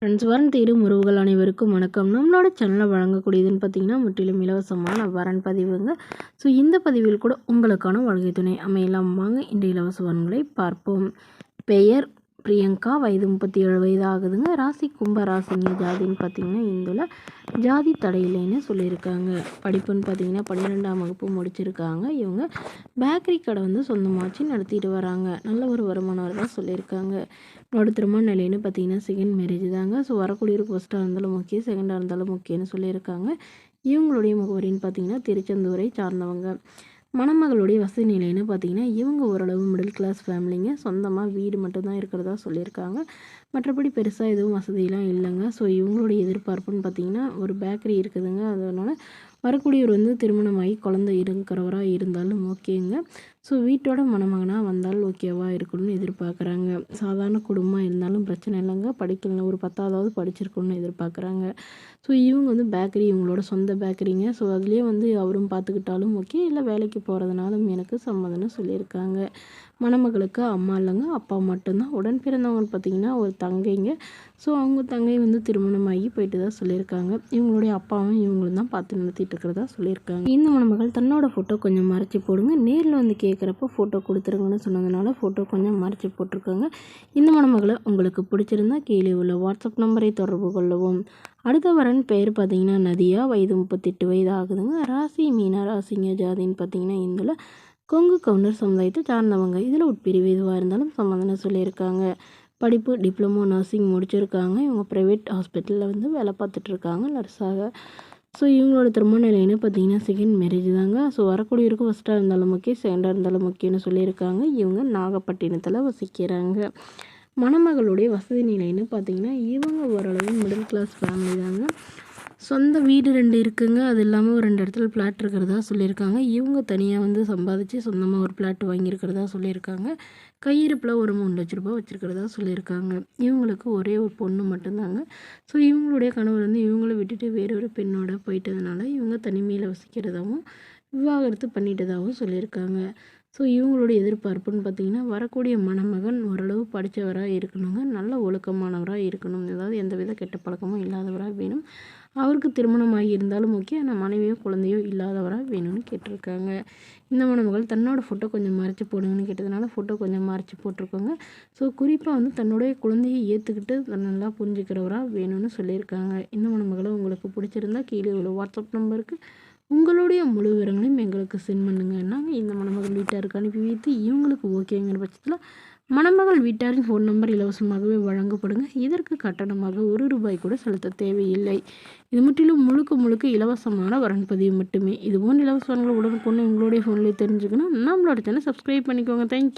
Friends வரன் தேடும் உறவுகள் அனைவருக்கும் வணக்கம். நம்மளோட சேனலில் வழங்கக்கூடியதுன்னு பார்த்தீங்கன்னா முற்றிலும் இலவசமான வரன் பதிவுங்க. ஸோ இந்த பதிவில் கூட உங்களுக்கான வாழ்க்கை துணை அமையலாம். வாங்க இந்த இலவச வரன்களை பார்ப்போம். பெயர் பிரியங்கா, வயது 37 வயது ஆகுதுங்க. ராசி கும்ப ராசிங்க. ஜாதின்னு பார்த்தீங்கன்னா இந்துல, ஜாதி தடையில்லைன்னு சொல்லியிருக்காங்க. படிப்புன்னு பார்த்தீங்கன்னா 12ஆம் வகுப்பு முடிச்சிருக்காங்க. இவங்க பேக்கரி கடை சொந்தமாச்சு நடத்திட்டு வராங்க. நல்ல ஒரு வருமானம் தான் சொல்லியிருக்காங்க. என்னோட திருமண நிலைன்னு பார்த்தீங்கன்னா செகண்ட் மேரேஜ் தாங்க. ஸோ வரக்கூடியவருக்கு ஃபஸ்ட்டாக இருந்தாலும் முக்கியம், செகண்டாக இருந்தாலும் முக்கியம்னு சொல்லியிருக்காங்க. இவங்களுடைய முகவரின்னு பார்த்தீங்கன்னா திருச்செந்தூரை சார்ந்தவங்க. மணமகளுடைய வசதி நிலைன்னு பார்த்தீங்கன்னா இவங்க ஓரளவு மிடில் கிளாஸ் ஃபேமிலிங்க. சொந்தமாக வீடு மட்டும்தான் இருக்கிறதா சொல்லியிருக்காங்க. மற்றபடி பெருசாக எதுவும் வசதியெலாம் இல்லைங்க. ஸோ இவங்களுடைய எதிர்பார்ப்புன்னு பார்த்தீங்கன்னா ஒரு பேக்கரி இருக்குதுங்க. அதனால் வரக்கூடியவர் திருமணமாகி குழந்தை இருக்கிறவராக இருந்தாலும் ஓகேங்க. ஸோ வீட்டோட மணமகனாக வந்தால் ஓகேவா இருக்கணும்னு எதிர்பார்க்குறாங்க. சாதாரண குடும்பமாக இருந்தாலும் பிரச்சனை இல்லைங்க. படிக்கலாம், ஒரு 10வது படிச்சிருக்கணும்னு எதிர்பார்க்குறாங்க. ஸோ இவங்க பேக்கரி இவங்களோட சொந்த பேக்கரிங்க. ஸோ அதுலேயே அவரும் பார்த்துக்கிட்டாலும் ஓகே, இல்லை வேலைக்கு போகிறதுனாலும் எனக்கு சம்மதம்னு சொல்லியிருக்காங்க. மணமகளுக்கு அம்மா இல்லைங்க, அப்பா மட்டும்தான். உடன் பிறந்தவங்க பார்த்திங்கன்னா ஒரு தங்கைங்க. ஸோ அவங்க தங்கை திருமணமாகி போயிட்டு தான் சொல்லியிருக்காங்க. இவங்களுடைய அப்பாவும் இவங்களும் தான் பார்த்து நடத்திட்டு இருக்கிறதா சொல்லியிருக்காங்க. இந்த மணமகள் தன்னோட ஃபோட்டோ கொஞ்சம் மறைச்சி போடுங்க, நேரில் கேட்குறப்ப ஃபோட்டோ கொடுத்துருங்கன்னு சொன்னதுனால ஃபோட்டோ கொஞ்சம் மறைச்சி போட்டிருக்காங்க. இந்த மணமகளை உங்களுக்கு பிடிச்சிருந்தா கீழே உள்ள வாட்ஸ்அப் நம்பரை தொடர்பு கொள்ளவும். அடுத்த வரன் பெயர் பார்த்தீங்கன்னா நதியா, வயது 38 வயது ஆகுதுங்க. ராசி மீனா ராசிங்க. ஜாதின்னு பார்த்தீங்கன்னா இந்துல, கொங்கு கவுண்டர் சமுதாயத்தை சார்ந்தவங்க. இதில் உட்பிரிவு எதுவாக இருந்தாலும் சம்மந்தம்னு சொல்லியிருக்காங்க. படிப்பு டிப்ளமோ நர்சிங் முடிச்சிருக்காங்க. இவங்க ப்ரைவேட் ஹாஸ்பிட்டலில் வேலை பார்த்துட்ருக்காங்க நர்ஸாக. ஸோ இவங்களோட திருமண நிலைன்னு பார்த்தீங்கன்னா செகண்ட் மேரேஜ் தாங்க. ஸோ வரக்கூடியவருக்கு ஃபஸ்ட்டாக இருந்தாலும் ஓகே, செகண்டாக இருந்தாலும் ஓகேன்னு சொல்லியிருக்காங்க. இவங்க நாகப்பட்டினத்தில் வசிக்கிறாங்க. மணமகளுடைய வசதி நிலைன்னு பார்த்தீங்கன்னா இவங்க ஓரளவு மிடில் கிளாஸ் ஃபேமிலி தாங்க. சொந்த வீடு 2 இருக்குங்க. அது இல்லாமல் ஒரு 2 இடத்துல ஃப்ளாட் இருக்கிறதா சொல்லியிருக்காங்க. இவங்க தனியாக சம்பாதிச்சு சொந்தமாக ஒரு ஃப்ளாட் வாங்கியிருக்கிறதா சொல்லியிருக்காங்க. கையிருப்பில் ஒரு 3 லட்ச ரூபா வச்சுருக்கிறதா சொல்லியிருக்காங்க. இவங்களுக்கு ஒரே ஒரு பொண்ணு மட்டும்தாங்க. ஸோ இவங்களுடைய கணவர் இவங்கள விட்டுட்டு வேறொரு பெண்ணோட போயிட்டதுனால இவங்க தனிமையில் வசிக்கிறதாகவும் விவாகரத்து பண்ணிட்டதாகவும் சொல்லியிருக்காங்க. ஸோ இவங்களுடைய எதிர்பார்ப்புன்னு பார்த்தீங்கன்னா வரக்கூடிய மணமகன் ஓரளவு படித்தவராக இருக்கணுங்க. நல்ல ஒழுக்கமானவராக இருக்கணும். அதாவது எந்தவித கெட்ட பழக்கமும் இல்லாதவராக வேணும். அவருக்கு திருமணமாகி இருந்தாலும் ஓகே, ஆனால் மனைவியோ குழந்தையோ இல்லாதவராக வேணும்னு கேட்டிருக்காங்க. இந்த மணமகள் தன்னோட ஃபோட்டோ கொஞ்சம் மறைச்சி போடுங்கன்னு கேட்டதுனால ஃபோட்டோ கொஞ்சம் மறைச்சி போட்டிருக்கோங்க. ஸோ குறிப்பாக தன்னுடைய குழந்தையை ஏற்றுக்கிட்டு நல்லா புரிஞ்சுக்கிறவராக வேணும்னு சொல்லியிருக்காங்க. இந்த மணமகளை உங்களுக்கு பிடிச்சிருந்தா கீழே உள்ள வாட்ஸ்அப் நம்பருக்கு உங்களுடைய முழு விவரங்களையும் எங்களுக்கு சென்ட் பண்ணுங்க. நாங்கள் இந்த மணமகள் வீட்டாருக்கு அனுப்பி வைத்து இவங்களுக்கு ஓகேங்கிற பட்சத்தில் மணமகள் வீட்டாரின் ஃபோன் நம்பர் இலவசமாகவே வழங்கப்படுங்க. இதற்கு கட்டணமாக ₹1 கூட செலுத்த தேவையில்லை. இது முற்றிலும் முழுக்க இலவசமான வரன்பதிவு மட்டுமே. இதுபோன்ற இலவச வரன்கள் உடனுக்குடன் உங்களுடைய ஃபோன்லேயே தெரிஞ்சுக்கணும். நம்மளோட சேனல் சப்ஸ்கிரைப் பண்ணிக்கோங்க. தேங்க்யூ.